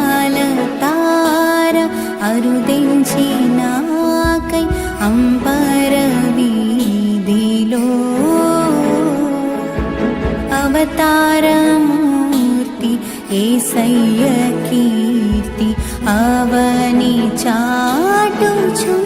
అందాల తార అరుదించినాకై అంబర వీధిలో అవతారమూర్తి యేసయ్య కీర్తి అవని చాటుచు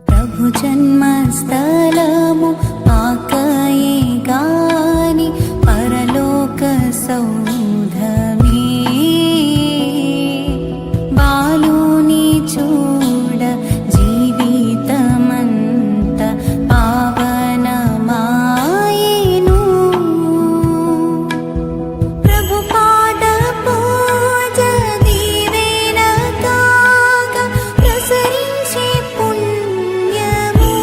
ప్రభు జన్మస్థలము పాకయే గాని పరలోక సౌధమే బాలుని చూడ జీవితమంత పావనమాయెను ప్రభు పాద పూజ దీవెన కాగా ప్రసరించే పుణ్యము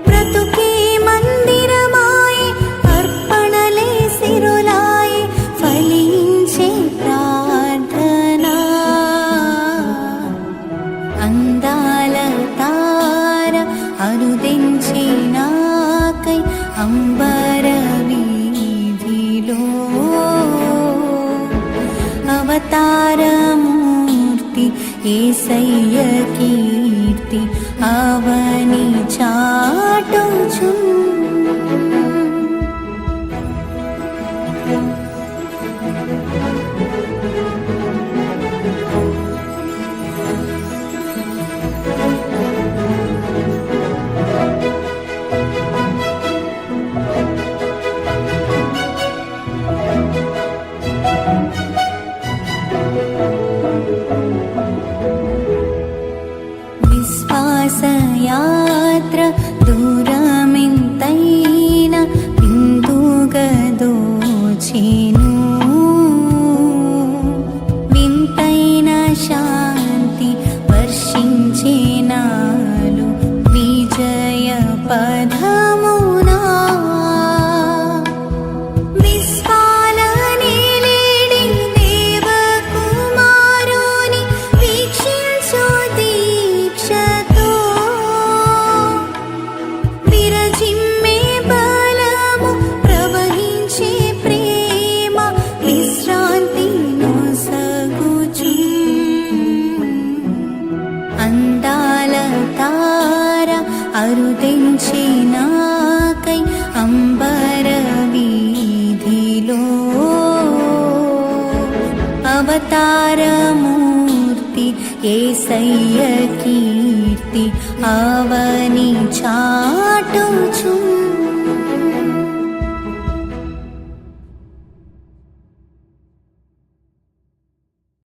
బ్రతుకే మందిరమాయే అర్పణలే సిరులాయే ఫలించే ప్రార్థన అందాల తార అరుదించినాకై అంబర వీధిలో అవతారమూర్తి యేసయ్య కీర్తి అవని చాటుచు విశ్వాసయాత్ర దూరమెంతైన విందుగదోచెను వింతైన శాంతి వర్షించెనాలు విజయ పదమునా విశ్వాలనేలేడి దేవకుమారుని వీక్షించు దీక్షతో విరజిమ్మే బలము ప్రవహించే ప్రేమ విశ్రాంతి నొసగుచు అందాల తార అరుదించినాకై అంబర వీధిలో అవతారమూర్తి యేసయ్య కీర్తి అవని చా